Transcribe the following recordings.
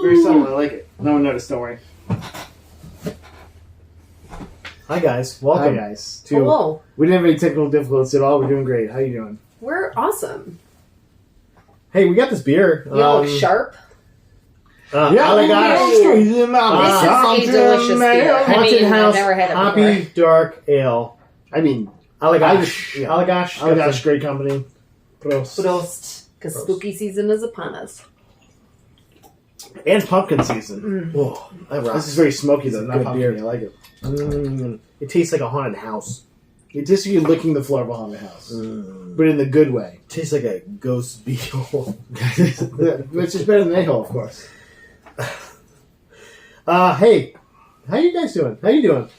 Very subtle. I like it. No one noticed. Don't worry. Hi guys, welcome. Hi guys. Hello. We didn't have any technical difficulties at all. We're doing great. How you doing? We're awesome. Hey, we got this beer. You look sharp. Oh my gosh. This is a delicious beer. I Haunted mean, House I've never had it Hoppy before. Dark Ale. I mean, Allagash. yeah. Allagash. Great company. Prost. Prost. Because spooky season is upon us. And pumpkin season. Whoa, This is very smoky though. Not good pumpkin. beer. I like it. It tastes like a haunted house. It tastes like you're licking the floor of a haunted house, but in the good way. It tastes like a ghost beetle. Which is better than a-hole, of course. Hey, how you guys doing? How you doing?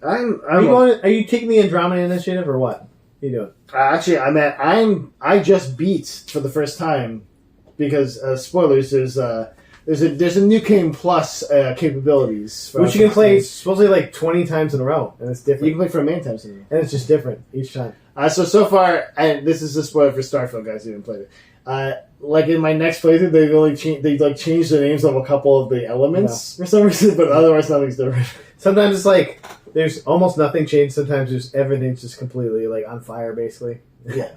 Are you taking the Andromeda Initiative or what? How you doing? Actually, I just beat for the first time because spoilers. There's a new game plus capabilities, Which you can play supposedly like 20 times in a row, and it's different. You can play for a main time soon. And it's just different each time. So far, and this is a spoiler for Starfield, guys who didn't play it. Like in my next playthrough, they changed the names of a couple of the elements for some reason, but otherwise nothing's different. Sometimes it's like there's almost nothing changed. Sometimes there's everything's just completely like on fire, basically. Yeah.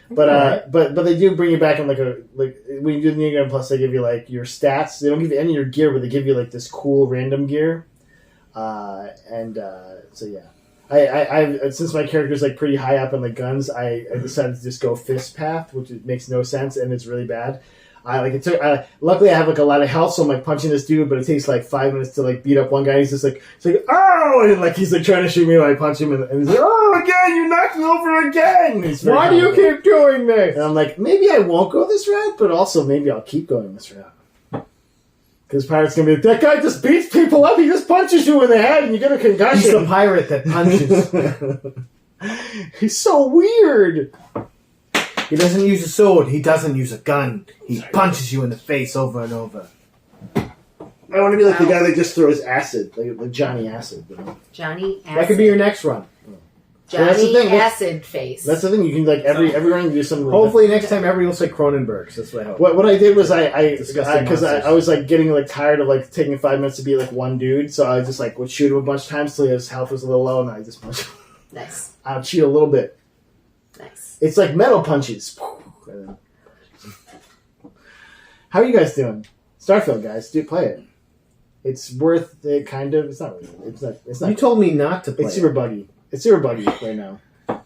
But they do bring you back in like when you do the New Game Plus, they give you like your stats. They don't give you any of your gear, but they give you like this cool random gear. So yeah, I since my character's like pretty high up in the guns, I decided to just go fist path, which makes no sense and it's really bad. Luckily I have like a lot of health, so I'm like punching this dude, but it takes like 5 minutes to like beat up one guy. He's just like, it's like, oh, and like he's like trying to shoot me when I punch him, and he's like, oh, again, you knocked me over again. Why do you keep doing this? And I'm like, maybe I won't go this route, but also maybe I'll keep going this route. Because Pirate's gonna be like, that guy just beats people up. He just punches you in the head, and you get a concussion. He's the pirate that punches. He's so weird. He doesn't use a sword. He doesn't use a gun. He punches you in the face over and over. I want to be like the guy that just throws acid, like Johnny Acid. You know? Johnny Acid. That could be your next run. Johnny that's the thing. Acid Face. That's the thing. You can like every run you do something. Hopefully next time everybody looks like Cronenberg's. That's what I hope. What I did was I was like getting like tired of like taking 5 minutes to be like one dude, so I just like would shoot him a bunch of times till his health was a little low, and I just punched him. Nice. I'll cheat a little bit. Nice. It's like metal punches. How are you guys doing? Starfield, guys, do play it. It's worth it, kind of. It's not really. It's not. You told me not to play. It's super buggy. It's super buggy right now. I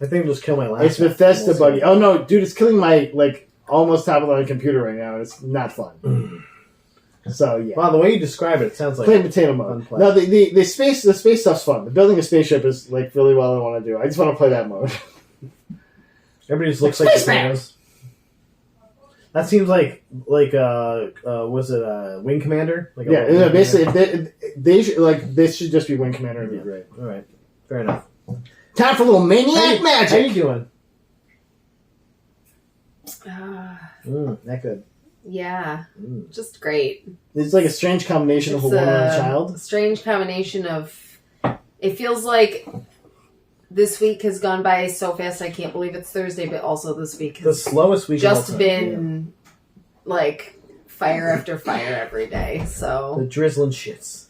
think it'll just kill my laptop. It's Bethesda buggy. Oh no, dude! It's killing my like almost top of the line computer right now. It's not fun. So yeah. Wow, the way you describe it sounds like plain potato mode. No, the space stuff's fun. The building a spaceship is like really what I want to do. I just want to play that mode. Everybody just looks like potatoes. That seems like was it Wing Commander? Like basically this should just be Wing Commander. It'd be great. All right, fair enough. Time for a little maniac magic. How you doing? That good. Yeah, just great. It's like a strange combination of a woman and a child. A strange combination of. It feels like this week has gone by so fast. I can't believe it's Thursday, but also this week has the slowest week just been like fire after fire every day. So the drizzling shits.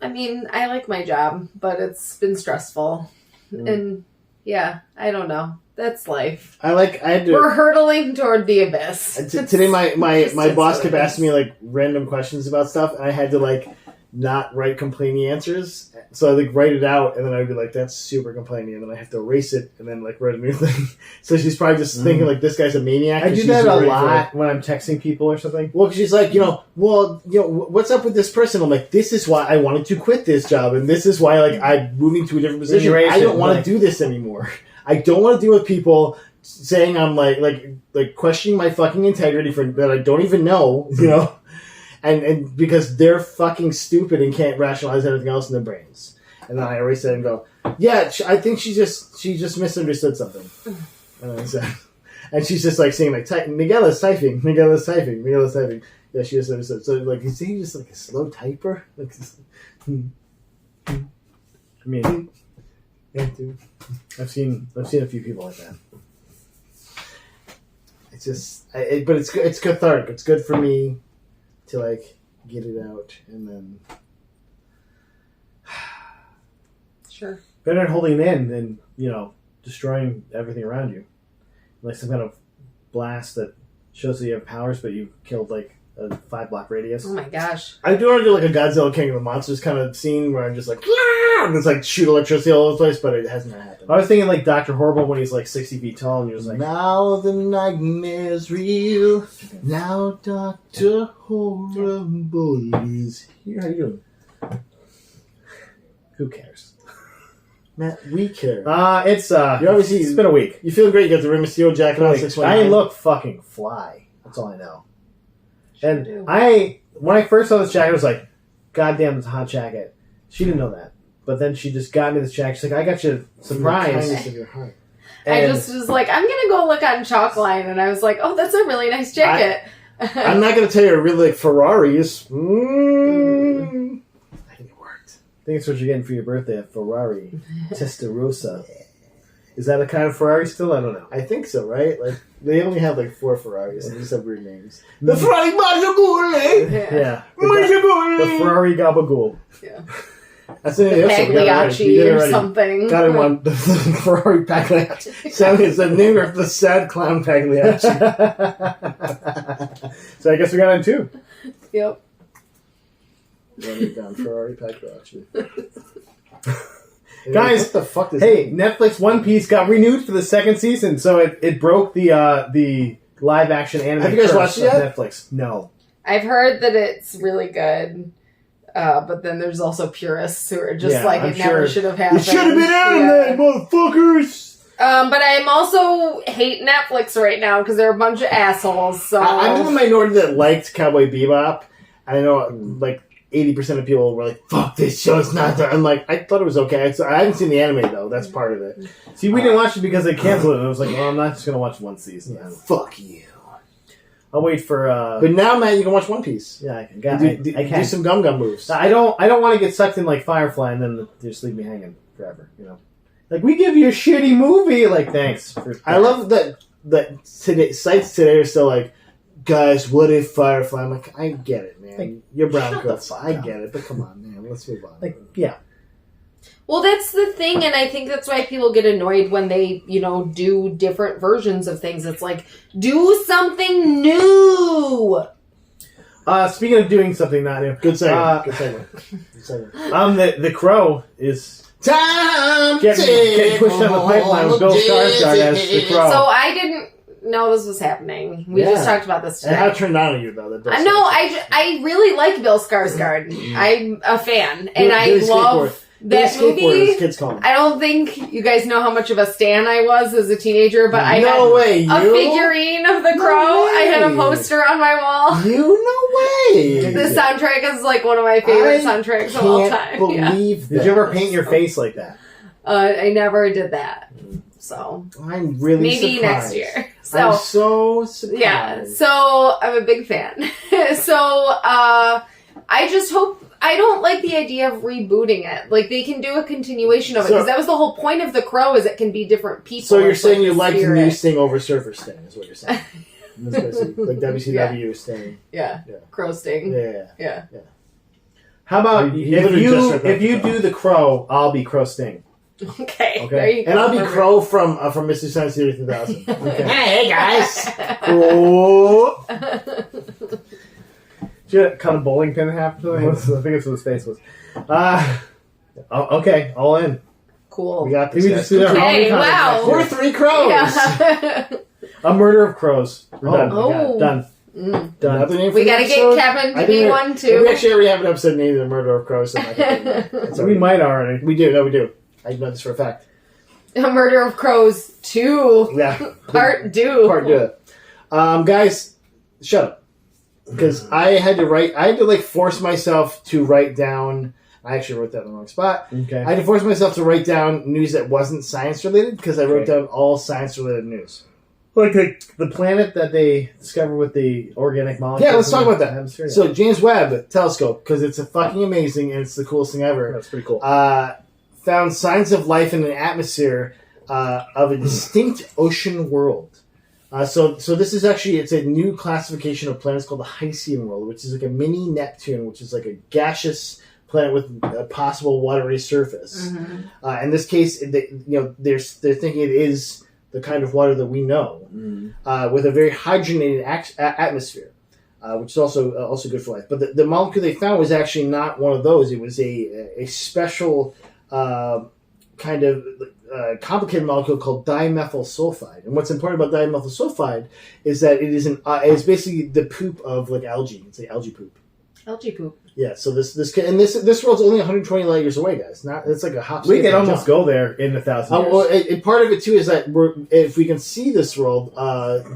I mean, I like my job, but it's been stressful, and yeah, I don't know. That's life. We're hurtling toward the abyss. Today, my boss kept asking me like random questions about stuff, and I had to like not write complaining answers. So I like write it out, and then I'd be like, "That's super complaining," and then I have to erase it, and then like write a new thing. So she's probably just thinking like, "This guy's a maniac." I do that a lot when I'm texting people or something. Well, she's like, what's up with this person? I'm like, this is why I wanted to quit this job, and this is why like I'm moving to a different position. I don't want to do this anymore. I don't want to deal with people saying I'm like questioning my fucking integrity for that I don't even know, and because they're fucking stupid and can't rationalize anything else in their brains. And then I erase it and go, yeah, I think she just misunderstood something. And she's just like saying like, Miguel is typing. Yeah, she just understood. So like, is he just like a slow typer? I mean, yeah, dude. I've seen a few people like that. It's just, but it's cathartic. It's good for me. to like get it out, and then Sure. Better than holding it in than, destroying everything around you. Like some kind of blast that shows that you have powers, but you killed like a 5-block radius. Oh my gosh. I do want to do like a Godzilla King of the Monsters kind of scene where I'm just like, and it's like shoot electricity all over the place, but it hasn't happened. I was thinking like Dr. Horrible when he's like 60 feet tall and you're just like, now the nightmare's real. Now Dr. Horrible is here. How you doing? who cares? Matt, we care. It's obviously it's been a week. You feel great. You got the Rey Mysterio jacket on. 619. I look fucking fly. That's all I know. Sure And do. when I first saw this jacket, I was like, God damn, it's a hot jacket. She didn't know that. But then she just got me this jacket. She's like, I got you a surprise. From the kindness of your heart. I just was like, I'm going to go look on Chalkline. And I was like, oh, that's a really nice jacket. I'm not going to tell you I really like Ferraris. I think it worked. I think it's what you're getting for your birthday, a Ferrari Testarossa. Is that a kind of Ferrari still? I don't know. I think so, right? Like they only have like 4 Ferraris and they just have weird names. The Ferrari Mazzagule! Yeah. Mazzagule! The Ferrari Gabagool. Yeah. That's the name. Pagliacci or something. Got him on the Ferrari Pagliacci. So it's the name of the sad clown Pagliacci. So I guess we got in 2. Yep. Run it down, Ferrari Pagliacci. Guys, what the fuck is hey, Netflix One Piece got renewed for the 2nd season, so it broke the live action anime. Have you guys curse watched it of yet? Netflix. No. I've heard that it's really good. But then there's also purists who are just I'm it never sure. should have happened. It should have been anime, motherfuckers! But I'm also hate Netflix right now because they're a bunch of assholes. So I'm in the minority that liked Cowboy Bebop. I know, like, 80% of people were like, fuck, this show's not done. I'm like, I thought it was okay. So I haven't seen the anime, though. That's part of it. See, we didn't watch it because they canceled it, and I was like, well, I'm not just going to watch one season. Yeah, fuck you. I'll wait for... But now, Matt, you can watch One Piece. yeah, I can. Do some gum moves. I don't want to get sucked in like Firefly and then just leave me hanging forever, Like, we give you a shitty movie. Like, thanks. I love that sites today are still like, guys, what if Firefly? I'm like, I get it, man. Like, You're brown shut coats. the fuck I up. get it, but come on, man. Let's move on. Like, yeah. Well, that's the thing, and I think that's why people get annoyed when they, do different versions of things. It's like, do something new. Speaking of doing something not new, Good segment. Good segment. the Crow is Time getting pushed down the pipeline with Bill Skarsgård as the Crow. So I didn't know this was happening. We just talked about this today. And how it turned on you, though. That No, I really like Bill Skarsgård. I'm a fan, and I love that movie. Kids call him. I don't think you guys know how much of a stan I was as a teenager, but I had way, a figurine of the Crow. way. I had a poster on my wall. No way. The soundtrack is like one of my favorite soundtracks of all time. Believe Did you ever paint your face like that? I never did that. So I'm really maybe surprised. next year. I'm so surprised. Yeah, so I'm a big fan. So I just hope. I don't like the idea of rebooting it. Like, they can do a continuation of it, because that was the whole point of The Crow, is it can be different people. So you're saying you like spirit. New Sting over Surfer Sting, is what you're saying. That's basically, like WCW Sting. Yeah. Crow Sting. Yeah. How about You literally just read that if you do the Crow, I'll be Crow Sting. Okay. There you go. And I'll be Perfect. Crow from Mr. Science Theater 3000. Okay. Hey guys! Cool. Did you cut a bowling pin in half? I think it's what his face was. Okay, all in. Cool. We got this. Maybe guys. just do that Okay, Halloween wow. comic We're next year. 3 crows. Yeah. A murder of crows. We're done. Oh. Done. Done. Another name for We the gotta episode? get Kevin I to be think one, We too. actually already have an episode named The Murder of Crows. So I can think of it. We might already. We do. No, we do. I know this for a fact. A Murder of Crows 2. Yeah. Part 2. Part do it. Guys, shut up. Because I had to force myself to write down. I actually wrote that in the wrong spot. Okay. I had to force myself to write down news that wasn't science related because I wrote down all science related news. Like the planet that they discovered with the organic molecules. Yeah, let's talk in about the that. atmosphere. So James Webb Telescope, because it's a fucking amazing and it's the coolest thing ever. That's pretty cool. Found signs of life in an atmosphere of a distinct ocean world. So this is actually, it's a new classification of planets called the Hycean world, which is like a mini Neptune, which is like a gaseous planet with a possible watery surface. Mm-hmm. In this case, they're thinking it is the kind of water that we know, with a very hydrogenated atmosphere, which is also good for life. But the molecule they found was actually not one of those. It was a special kind of complicated molecule called dimethyl sulfide. And what's important about dimethyl sulfide is that it is it's basically the poop of like algae. It's like algae poop. Algae poop. Yeah. So this world's only 120 light years away, guys. It's like a hop. We can almost go there in 1,000 years. Well, and part of it too is that if we can see this world,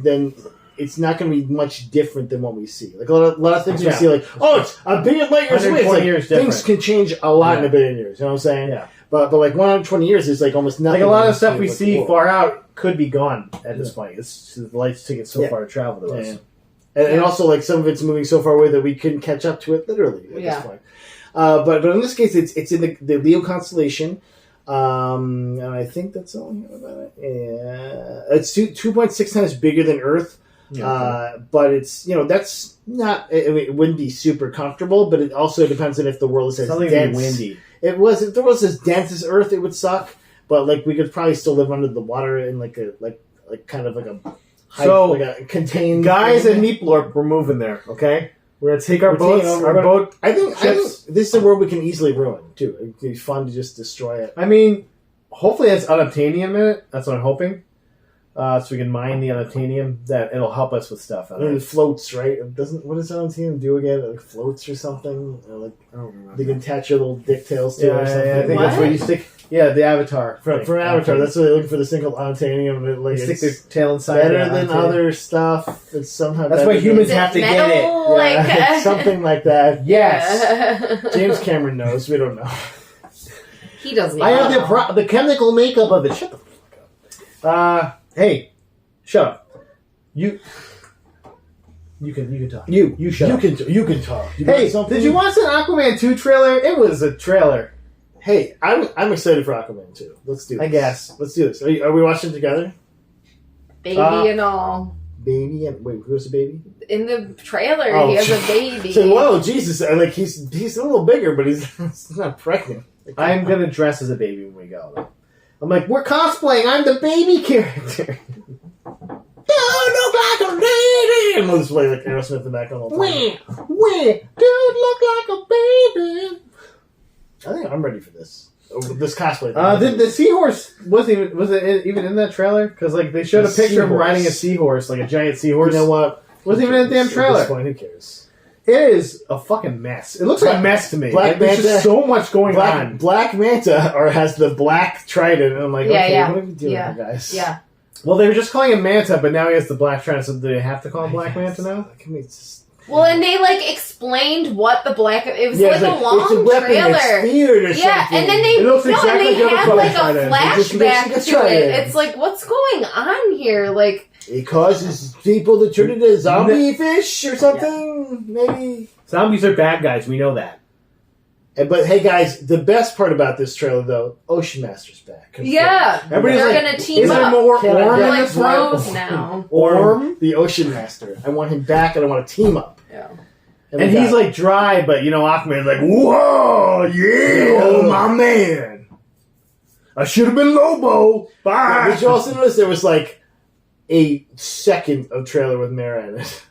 then it's not going to be much different than what we see. Like a lot of things we see, like it's a billion light years away. It's like years things can change a lot in a billion years. You know what I'm saying? Yeah. But like 120 years is like almost nothing. Like a lot of stuff we see far out could be gone at this point. It's the light's taking so far to travel to us. And also, like, some of it's moving so far away that we couldn't catch up to it literally at this point. But in this case, it's in the Leo constellation. And I think that's all I have about it. Yeah. It's 2.6 times bigger than Earth. Yeah, but it's, that's not, it wouldn't be super comfortable, but it also depends on if the world is as dense. Windy. If the world is as dense as Earth, it would suck. But, like, we could probably still live under the water in, like kind of like a contained... Guys and Meeplorp, we're moving there, okay? We're going to take our boat. I think this is a world we can easily ruin, too. It'd be fun to just destroy it. I mean, hopefully it's unobtainium in it. That's what I'm hoping. So we can mine the unobtainium. That it'll help us with stuff. It floats, right? What does unobtainium do again? It floats or something? Or I don't remember. They can attach your little dick tails to it or something. Yeah, I think that's what you stick... Yeah, the Avatar. From Avatar, that's what they're looking for, this thing called unobtainium. They stick their tail inside. Better than other stuff. It's somehow that's why humans have to get it. Yeah, something like that. Yes. James Cameron knows. We don't know. He doesn't. I have the chemical makeup of it. Shut the fuck up. Hey, shut up. You can talk. You shut up. You can talk. Hey, did you watch an Aquaman 2 trailer? It was a trailer. Hey, I'm excited for Aquaman 2. Let's do this. I guess. Let's do this. Are we watching it together? Baby and all. Baby and... Wait, who's the baby? In the trailer, he has a baby. So, whoa, Jesus. Like, he's a little bigger, but he's not pregnant. I'm going to dress as a baby when we go, though. I'm like, we're cosplaying. I'm the baby character. Dude, look like a baby! And we'll just play like Aerosmith in the background all the time. Dude, look like a baby! I think I'm ready for this. This cosplay. The seahorse was it even in that trailer? Because like they showed a picture of him riding a seahorse, like a giant seahorse. You know what? Wasn't even in the damn trailer. At this point, who cares? It is a fucking mess. It looks like a mess to me. There's just so much going on. Black Manta has the black trident, and I'm like, what are we doing here, guys? Yeah. Well, they were just calling him Manta, but now he has the black trident, so do they have to call him Black Manta now? Well, and they explained what the black. It was a long trailer. And then they had a flashback to it. It's like, what's going on here? Like, it causes people to turn into zombie fish or something. Maybe zombies are bad guys. We know that. But hey, guys, the best part about this trailer, though, Ocean Master's back. Yeah, they're going to team up. Is there more Orm in this bros now? Orm, the Ocean Master. I want him back, and I want to team up. Yeah. And he's like dry, but Aquaman's like, whoa, yeah, my man. I should have been Lobo. Bye. Did you also notice there was like a second of trailer with Mara in it?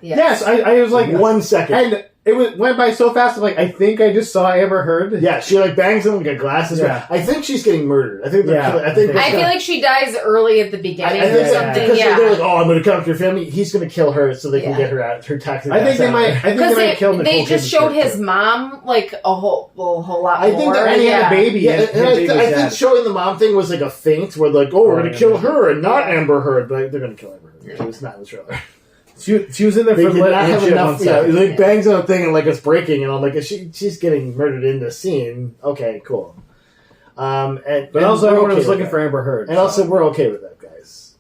Yes, I was like 1 second. And it went by so fast. I'm like, I think I just saw Amber Heard. Yeah, she bangs him, got glasses. Yeah. I think she's getting murdered. I feel like she dies early at the beginning or something. Because they're like, I'm going to come to your family. He's going to kill her so they can get her out. Her taxes. I think they might kill Nicole. They just showed his mom a whole lot I think more. And he had a baby. Yeah, I think showing the mom thing was like a feint where we're going to kill her and not Amber Heard. But they're going to kill Amber Heard. It was not in the trailer. She was in there for enough. Yeah, bangs on a thing and it's breaking, and I'm like, she's getting murdered in the scene. Okay, cool. But also everyone was looking for Amber Heard, and also we're okay with that, guys.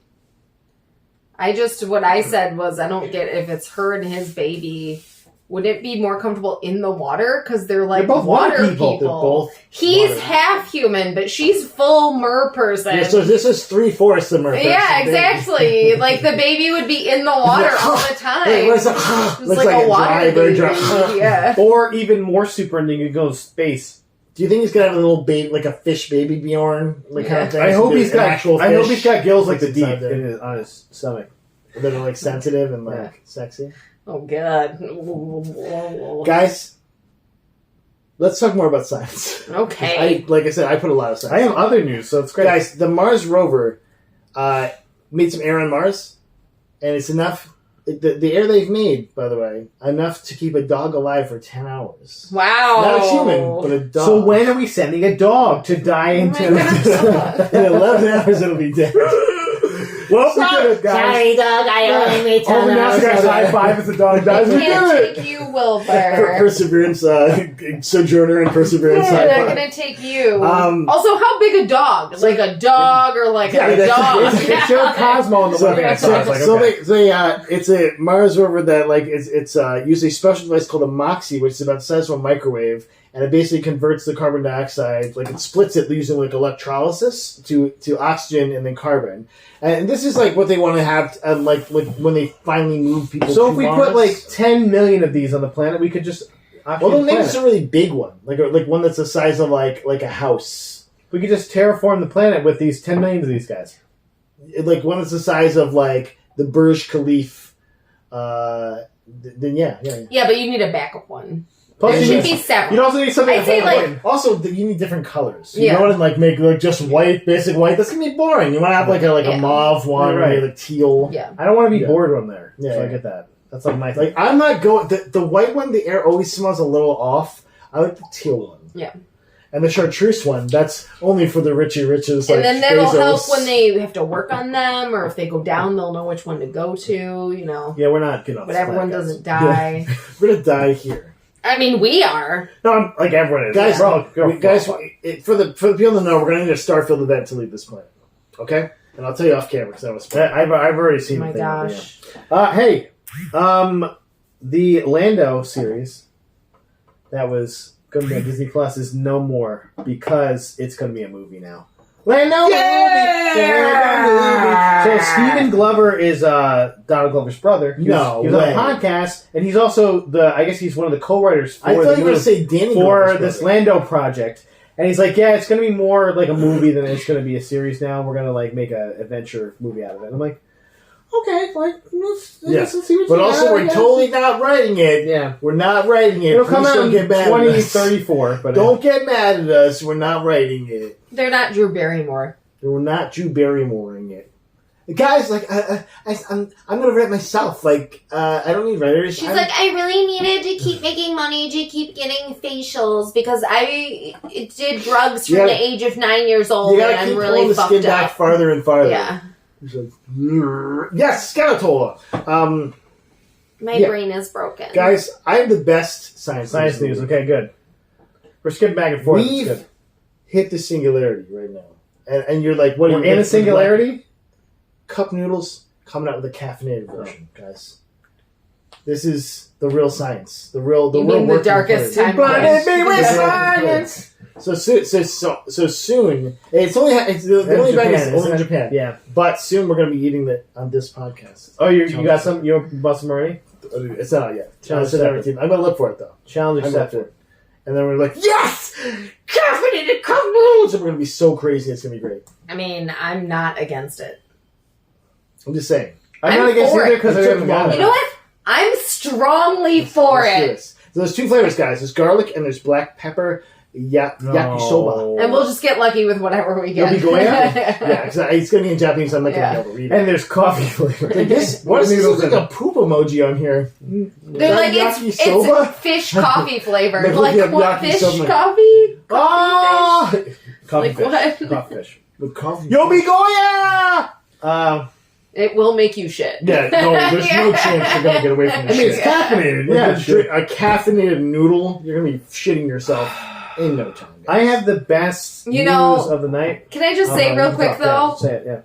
What I said was, I don't get if it's her and his baby. wouldn't it be more comfortable in the water? Because they're like both water people. They're both He's water. half human, but she's full mer person. Yeah, so this is 3/4 the mer person. Yeah, exactly. Like the baby would be in the water all the time. It's Just like like a water dry, very baby. dry. Yeah. Or even more super ending, you go to space. Do you think he's gonna have a little baby, like a fish baby Bjorn, like kind of thing? I hope he's got actual. I hope he's got gills like the deep inside on his stomach. that are like sensitive and like sexy. Oh god. Guys, let's talk more about science. Okay. Like I said, I put a lot of science. I have other news, so it's great. Guys, the Mars rover made some air on Mars, and it's enough. The air they've made, by the way, enough to keep a dog alive for 10 hours. Wow. Not a human, but a dog. So when are we sending a dog to die into? Oh my goodness. In 11 hours, it'll be dead. Well, we did it, guys. Sorry, dog. I only made 10 Oh, now hours. you guys high five as the dog dies. We Can't did it. take you, Wilbur. Perseverance, Sojourner and Perseverance. They're high not five. gonna take you. Um, Also, how big a dog? Like a dog or like Yeah, a that's- dog? It showed Cosmo in the So, left hand side. Like, it's a Mars rover that like it's uses a special device called a MOXIE, which is about the size of a microwave, and it basically converts the carbon dioxide, like it splits it using like electrolysis to oxygen and then carbon. And this is like what they want to have, like when they finally move people. So to if we Mars. put like 10 million of these on the planet, we could just. well, they'll make us a really big one, like one that's the size of like a house. We could just terraform the planet with these 10 million of these guys. Like one that's the size of like the Burj Khalifa. Then yeah. Yeah, but you need a backup one. Plus, There you should need- be several. You'd also need something. I'd say, to like- hold it. Also, you need different colors. You Yeah. don't want to like make like just white, basic white. That's gonna be boring. You want to have like Yeah. a mauve one, Right. or like teal. Yeah. I don't want to be Yeah. bored when I'm there. Yeah, So I yeah. get that. That's like my thing. Like I'm not going the white one. The air always smells a little off. I like the teal one. Yeah. And the chartreuse one. That's only for the richy riches. And like then that'll Bezos. help when they have to work on them, or if they go down, they'll know which one to go to, you know. Yeah, we're not good on But this everyone planet, guys. doesn't die. We're gonna die here, I mean, we are. No, I'm, like everyone is. guys. We're all- Guys, for the people to know, we're gonna need a Starfield event to leave this planet. Okay, and I'll tell you off camera because that was fun. I've already Oh seen my the thing. gosh. Hey, the Lando series that was going to be on Disney Plus is no more because it's going to be a movie now. Lando, Yeah! So Stephen Glover is Donald Glover's brother. He No was on way. a podcast, and he's also I guess he's one of the co-writers for I thought you were the gonna say Danny for Glover's this brother. Lando project. And he's like, yeah, it's going to be more like a movie than it's going to be a series now. We're going to like make an adventure movie out of it. And I'm like, okay, like, let's see what But you also, got, I we're guess. totally not writing it. Yeah. We're not writing it. It'll come Please out don't in get mad at us. 2034. But Don't get mad at us. We're not writing it. They're not Drew Barrymore. We're not Drew Barrymoreing it. Guys, like, I'm gonna write myself. Like, I don't need writers. She's like, I really needed to keep making money to keep getting facials because I did drugs from You gotta- the age of 9 years old you and gotta I'm keep really pulling the fucked skin back up. farther and farther. Yeah. She's like, yes, Scatotola. My Yeah. brain is broken. Guys, I have the best science Science news. in the Okay, good. We're skipping back and forth. We've It's good. hit the singularity right now, and you're like, what? We're are you in a singularity. Cup noodles coming out with a caffeinated version, guys. This is the real science. The real You mean the working darkest plan. time? Blinded me with Yeah. science. So soon. It's only the only bag is Japan, only isn't in it? Japan. Yeah. But soon we're gonna be eating it on this podcast. Oh, you got some? You bought some already? It's not out yet. Challenge It's in accepted. 17. I'm gonna look for it though. Challenge I'm gonna look for accepted. it. And then we're like, yes, caffeinated cup noodles, and we're gonna be so crazy. It's gonna be great. I mean, I'm not against it. I'm just saying. I'm I'm not against for either it. because I It took haven't long got You it. know what? I'm strongly for Let's do it. this. So there's two flavors, guys. There's garlic and there's black pepper yakisoba. And we'll just get lucky with whatever we get. You'll be going out? Yeah, it's going to be in Japanese. I'm not going to Yeah. be able to read it. And there's coffee flavor. Like this, what is this? Looks like a poop emoji on here. They're like, it's Yakisoba? fish coffee flavored. Like, Like, look at what? Fish yakisoba. coffee? Ah! Coffee Like fish. what? Coffee fish. With coffee. Yomigoya! It will make you shit. Yeah, no, there's no chance you're going to get away from I this mean, it's shit. caffeinated. Like, Yeah, a sure. a caffeinated noodle, you're going to be shitting yourself in no time. Guys. I have the best You know- news of the night. Can I just say real quick, though? Say it, yeah.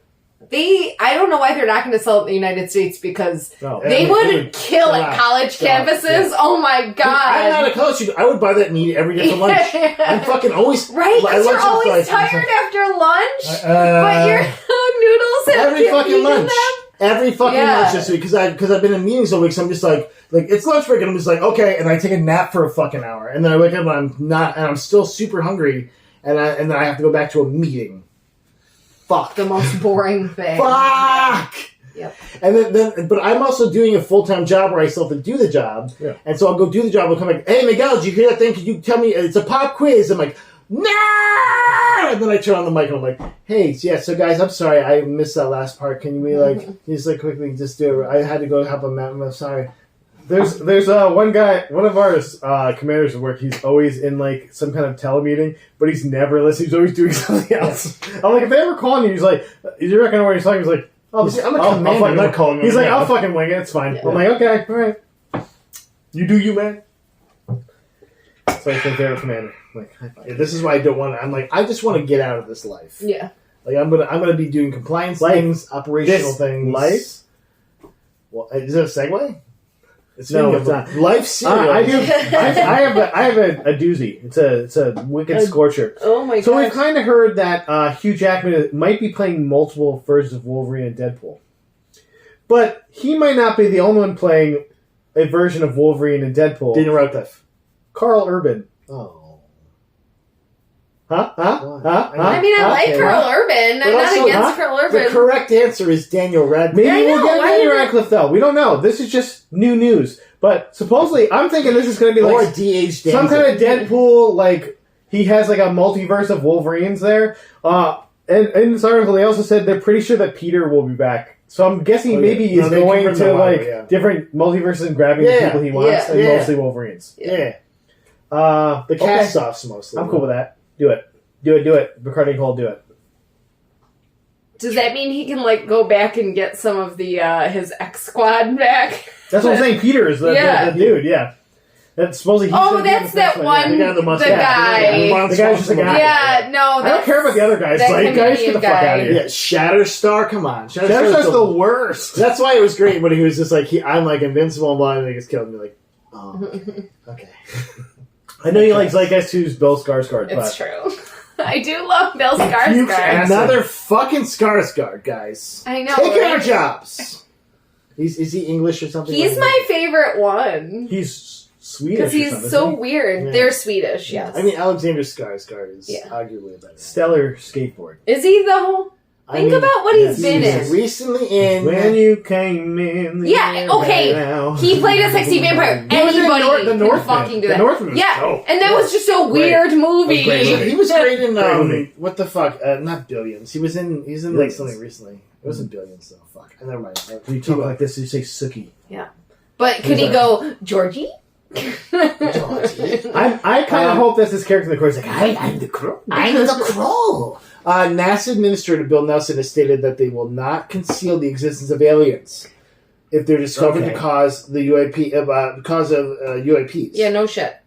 I don't know why they're not going to sell it in the United States because No. they would kill at college campuses. Yeah. Oh my god! I'm not a college student. I would buy that and eat it every day for lunch. I'm fucking always right because you're always tired after lunch, but your noodles have every fucking lunch. Them. Every fucking lunch this week because I've been in meetings all week, so I'm just like it's lunch break and I'm just like okay, and I take a nap for a fucking hour, and then I wake up and I'm still super hungry, and then I have to go back to a meeting. Fuck. The most boring thing. Fuck! Yep. And then, but I'm also doing a full-time job where I still have to do the job. Yeah. And so I'll go do the job. I'll come back, hey, Miguel, did you hear that thing? Could you tell me? It's a pop quiz. I'm like, no! And then I turn on the mic and I'm like, hey, so guys, I'm sorry. I missed that last part. Can we, just quickly just do it? I had to go help a man. I'm sorry. There's one guy, one of our commanders at work. He's always in some kind of telemeeting, but he's never listening. He's always doing something else. I'm like, if they ever call you, he's like, you reckon what he's talking? He's like, I'm a commander. I'm not calling him. He's like, I'll fucking wing it. It's fine. Yeah. I'm like, okay, all right. You do you, man. So I think they're a commander. This is why I don't want to. I'm like, I just want to get out of this life. Yeah. I'm gonna be doing compliance things, operational things. Life. Well, is it a segue? It's not. Life cereal. I do. I have a doozy. It's a wicked scorcher. Oh my god! So we've kind of heard that Hugh Jackman might be playing multiple versions of Wolverine and Deadpool, but he might not be the only one playing a version of Wolverine and Deadpool. Daniel Radcliffe. Carl Urban. Oh. Huh? I mean, I like Carl Urban. I'm not against Carl Urban. The correct answer is Daniel Radcliffe. Maybe we'll get Daniel Radcliffe, though. We don't know. This is just new news. But supposedly, I'm thinking this is going to be or DH some kind of Deadpool, he has a multiverse of Wolverines there. And in this article, they also said they're pretty sure that Peter will be back. So I'm guessing maybe he's going to different multiverses and grabbing the people he wants, and mostly Wolverines. Yeah. The cast-offs mostly. I'm cool with that. Do it. Bacardi Cole, do it. Does that mean he can go back and get some of the his X Squad back? That's what I'm saying. Peter is the dude. Yeah. That's supposedly. That's that one. The guy. The guy's just a guy. Yeah. No. I don't care about the other guys. Guys, get the fuck out of here. Yeah. Shatterstar. Come on. Shatterstar's the worst. That's why it was great when he was just I'm invincible and blind, and he gets killed, and you're like, oh, okay. I know you like Zeitgeist 2's Bill Skarsgård. It's true. I do love Bill Skarsgård. Another fucking Skarsgård, guys. I know. Taking our jobs. Is he English or something? He's my favorite one. He's Swedish. Because he's so weird. Yeah. They're Swedish, yes. I mean, Alexander Skarsgård is arguably a better. Stellar skateboard. Is he though? Think about what he's been in. Recently in... When you came in... He played a sexy vampire. Anybody can fucking do that. The Northman. Yeah, and that was just a weird movie. He was great in... what the fuck? Not Billions. He was in something recently. It wasn't Billions, though. Fuck. Never mind. When you talk like this, you say Sookie. Yeah. But could he go, Georgie? I kind of hope that's his character in the course. I'm the crow. I'm the crow. NASA Administrator Bill Nelson has stated that they will not conceal the existence of aliens if they're discovered to cause the UAP because of UAPs. Yeah, no shit.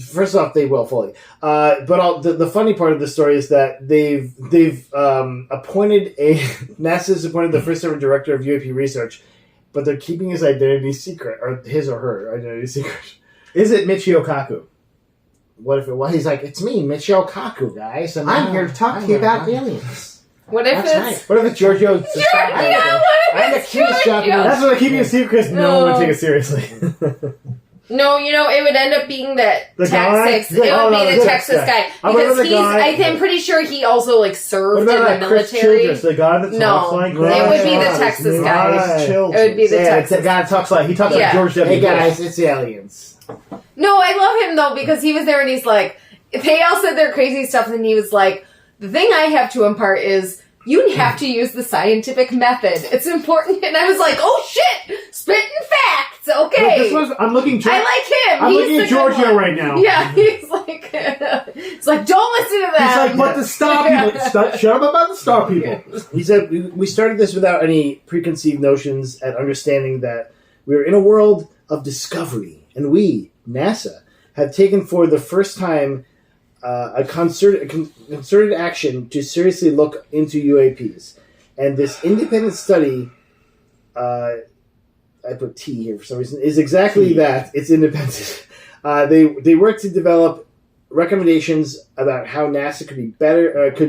First off, they will fully. But the funny part of the story is that they've appointed NASA's appointed the first ever director of UAP research, but they're keeping his identity secret, or his or her identity secret. Is it Michio Kaku? What if it was? He's like, it's me, Michio Kaku, guys. And I'm here to talk to you about aliens. What if What if it's Giorgio? I'm the cutest Japanese. That's what I keep you secret because no one would take it seriously. No, it would end up being that the Texas. Guy? It would be the Texas guy because I'm pretty sure he also served in the military. The guy that talks like that? It would be the Texas guy. It would be the Texas. The guy that talks like like George W. Hey guys, it's aliens. No, I love him though because he was there and he's like, they all said their crazy stuff and then he was like, the thing I have to impart is you have to use the scientific method. It's important. And I was like, oh shit, spitting facts. Okay. I'm looking. I like him. I'm looking at Giorgio right now. Yeah, he's like, it's like, don't listen to that. He's like, but the star people. Shut up about the star people. He said, we started this without any preconceived notions and understanding that we are in a world of discovery. And we, NASA, have taken for the first time a concerted action to seriously look into UAPs. And this independent study, I put T here for some reason, is exactly that. It's independent. They work to develop recommendations about how NASA could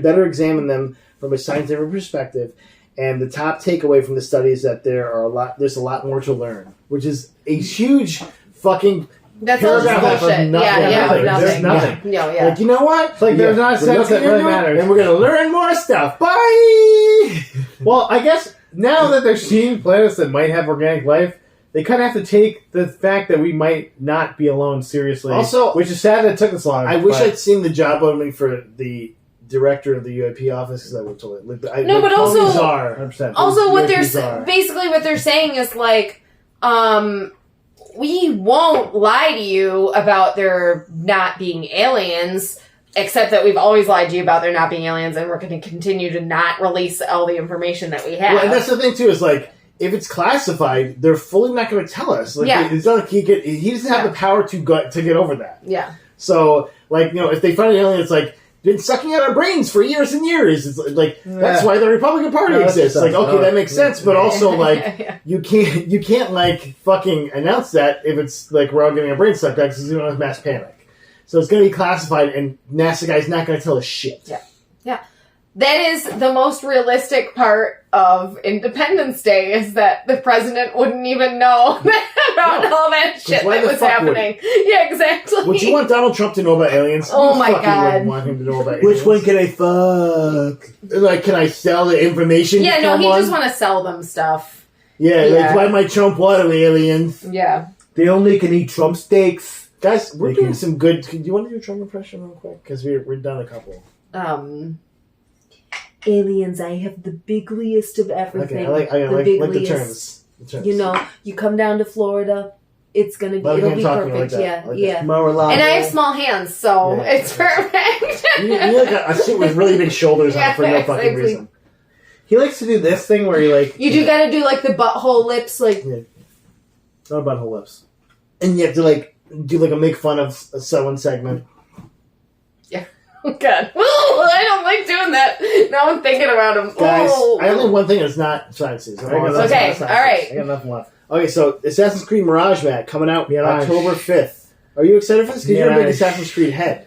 better examine them from a scientific perspective. And the top takeaway from the study is that there's a lot more to learn, which is a huge fucking That's all just paragraph bullshit. of nothing. Nothing. There's nothing. No, yeah. Like, you know what? It's like there's not a sense that really matters. And we're going to learn more stuff. Bye! Well, I guess now that they're seeing planets that might have organic life, they kind of have to take the fact that we might not be alone seriously. Also, which is sad that it took this long. I wish I'd seen the job opening for the director of the UAP office because I would totally. But also, 100%. Also, what UAPs they're basically what they're saying is like, we won't lie to you about there not being aliens, except that we've always lied to you about there not being aliens, and we're going to continue to not release all the information that we have. Well, and that's the thing too. Is like if it's classified, they're fully not going to tell us. Like, Yeah. it's not like he doesn't have the power to get over that. Yeah. So, like, if they find an alien, it's like been sucking out our brains for years and years. It's like that's why the Republican Party exists. Like, okay, that makes sense, but also like you can't like fucking announce that if it's like we're all getting our brains sucked out because you don't have mass panic. So it's going to be classified, and NASA guy's not going to tell us shit. Yeah. That is the most realistic part of Independence Day, is that the president wouldn't even know about all that shit that was happening. Yeah, exactly. Would you want Donald Trump to know about aliens? Oh You my fucking God. wouldn't want him to know about aliens. Which one can I fuck? Like, can I sell the information? Yeah, to no, he someone? just want to sell them stuff. Yeah, like, why might Trump want aliens? Yeah. They only can eat Trump steaks. Guys, we're doing some good... Do you want to do a Trump impression real quick? Because we're done a couple. Aliens, I have the bigliest of everything. Okay, I like the terms. You know, you come down to Florida, it's gonna be, it'll be perfect. Yeah. And I have small hands, so it's perfect. you like a suit with really big shoulders on for no fucking reason. He likes to do this thing where he like... You do gotta do like the butthole lips, like... Yeah. Not butthole lips. And you have to like do like a make fun of someone segment. God. I don't like doing that. Now I'm thinking about him. Guys, Oh. I only have one thing that's not sciences. Okay, alright. I got nothing left. Okay, so Assassin's Creed Mirage, Matt, coming out Mirage. October 5th. Are you excited for this? Because you're a big Mirage. Assassin's Creed head.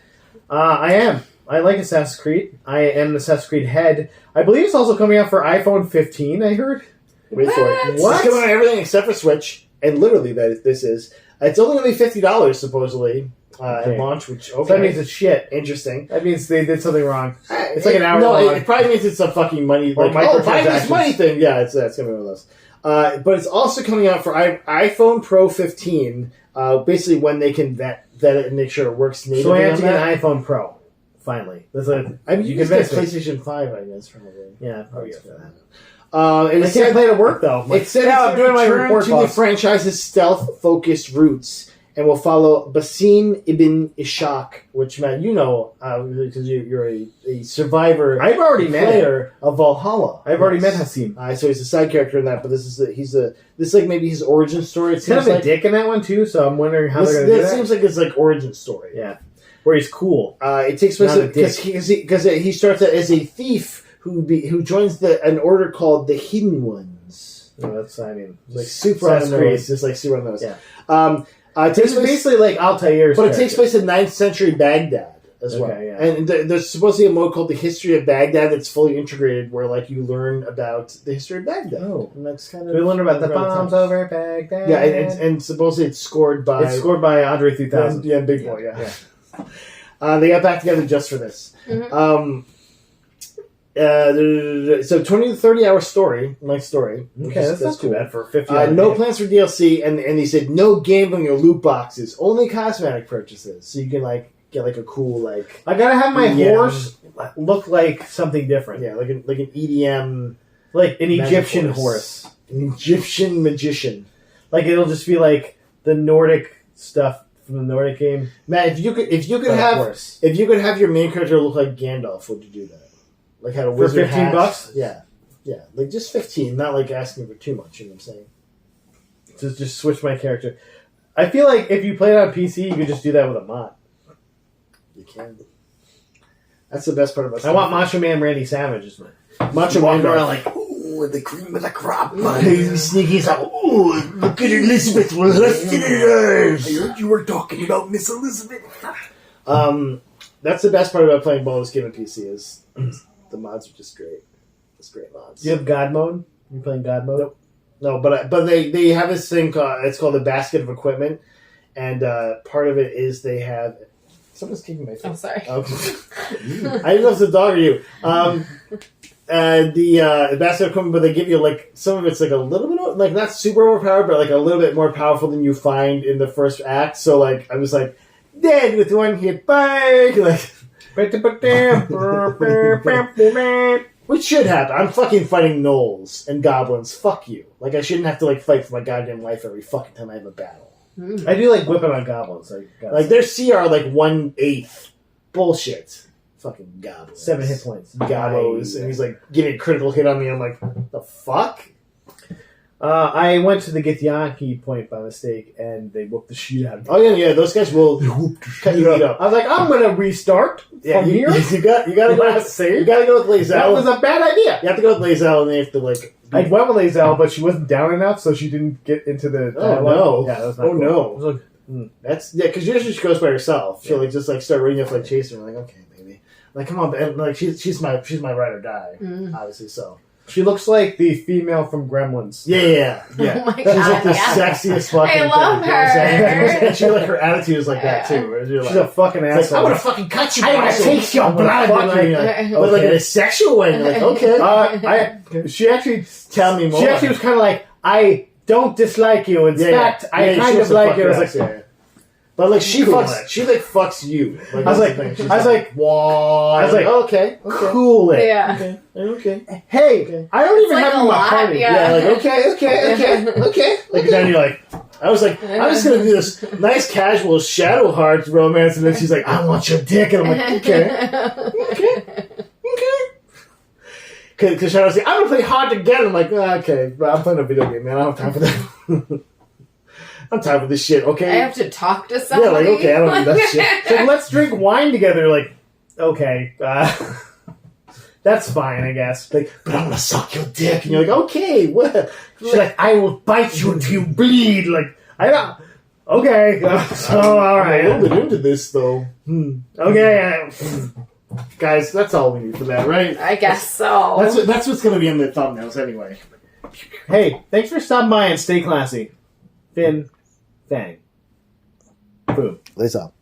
I am. I like Assassin's Creed. I am an Assassin's Creed head. I believe it's also coming out for iPhone 15, I heard. Wait for it. What? It's coming on everything except for Switch, and literally this is. It's only going to be $50, supposedly, at launch, which, okay. So that means it's shit. Interesting. That means they did something wrong. It's like an hour no, long. it probably means it's a fucking money, Or like, buy this microtransactions. money thing. Yeah, it's going to be one of those. But it's also coming out for iPhone Pro 15, basically when they can vet it and make sure it works natively. So I have to on get that. an iPhone Pro. Finally. That's a, I mean, you can get convinced me. PlayStation 5, I guess, probably. Yeah, probably get that. And I it can't said, play it at work, though. it said Yeah, it's I'm doing my return report, to boss. the franchise's stealth-focused roots and will follow Basim ibn Ishaq, which, Matt, you know, because you're a survivor. I've already met him. player of Valhalla. I've already met Hasim. So he's a side character in that, but this is like maybe his origin story. He's kind of a dick in that one, too, so I'm wondering how they're going to do That that. seems like it's like origin story. Yeah. Where he's cool. It takes place Not a because he starts out as a thief who joins an order called the Hidden Ones. No, that's, I mean, Like super on the Assassin's Creed. nose, just like super on the nose. Yeah. It takes It's place, basically like Altair's but it takes character. place in 9th century Baghdad as well. Okay, yeah. And there's supposed to be a mode called the History of Baghdad that's fully integrated, where like you learn about the history of Baghdad. Oh. And that's kind of We learned about the around bombs time. over Baghdad. Yeah, and supposedly it's scored by It's scored by Andre 3000. Yeah, Big Boy. Yeah. They got back together just for this. Mhm. So 20 to 30 hour story, nice story. Okay, that's not too bad for 50 No plans for DLC, and they said no gambling or loot boxes, only cosmetic purchases. So you can like get like a cool like I gotta have my Yeah. horse look like something different. like an EDM, Like an Magic Egyptian horse. horse. an Egyptian magician. Like it'll just be like the Nordic stuff from the Nordic game. Matt, if you could but a have horse. if you could have your main character look like Gandalf, would you do that? Like had a For wizard $15 hat? bucks? Yeah, like just 15, not like asking for too much. You know what I'm saying? Just switch my character. I feel like if you play it on PC, you could just do that with a mod. You can. That's the best part about. I want Macho Man Randy Savage as my Macho walking Man around like, with the cream of the crop. He's sneaky. He's like, oh, look at Elizabeth. We're left in hers. I heard you were talking about Miss Elizabeth. That's the best part about playing Baldur's Gate on PC is the mods are just great. It's great mods. do you have God mode? You playing God mode? Nope. No, but they have this thing called it's called the basket of equipment, and part of it is they have. Someone's kicking my face. I'm sorry. I didn't know if it's a dog or you. The basket of equipment, but they give you like some of it's like a little bit like not super overpowered, but like a little bit more powerful than you find in the first act. So like I was like dead with one hit, bye. Like, which should happen. I'm fucking fighting gnolls and goblins. Fuck you. Like I shouldn't have to like fight for my goddamn life every fucking time I have a battle. I do like whipping on goblins. Like their CR like 1/8. Bullshit. Fucking goblins. 7 hit points. Gobbos. And he's like getting a critical hit on me. I'm like, the fuck? I went to the Githyanki point by mistake, and they whooped the shit out of me. Oh yeah, those guys will cut you up. I was like, I'm gonna restart from here. You gotta go. Save. You gotta go with Lazel. That was a bad idea. You have to go with Lazel, and they have to like. I went with Lazel, but she wasn't down enough, so she didn't get into the. Oh no! Yeah, that was not cool. no! It was like, That's because usually she goes by herself. She'll like just like start reading up like chasing her. Like okay, baby. Like come on, and, like she's my ride or die. Obviously, so. She looks like the female from Gremlins. Yeah. Oh my She's like God, the yeah. sexiest fucking I love thing. You know what I'm saying? her. And she like her attitude is like that too. Where you're She's like, a fucking it's like, asshole. I'm gonna fucking cut you. I wanna asshole. taste your I'm gonna blood. fuck you. Like, But like in a sexual way. You're like, okay. She actually Tell me more. She actually was kind of like, I don't dislike you. In fact, I kind of like you. I was like, but like she Cool fucks, she like fucks you. Like, I was that's like, the thing. She's I was like, why? I was like, okay, cool it. Yeah. okay. Hey, I don't even like have a him in my lot, party. yeah. Like okay. Like then you're like, I was like, I'm just gonna do this nice casual shadow heart romance, and then she's like, I want your dick, and I'm like, okay. Because Shadow's like, I'm gonna play hard to get. I'm like, okay, but I'm playing a video game, man. I don't have time for that. I'm tired of this shit, okay? I have to talk to somebody. Yeah, like, okay, I don't need that shit. So let's drink wine together. Like, okay, that's fine, I guess. Like, but I'm gonna suck your dick. And you're like, okay, what? She's like, I will bite you until you bleed. Like, I don't. Okay, so all right. I'm a little bit into this, though. Okay, guys, that's all we need for that, right? I guess so. That's what's gonna be in the thumbnails anyway. hey, thanks for stopping by and stay classy. Fing Fan Fum. Lace up.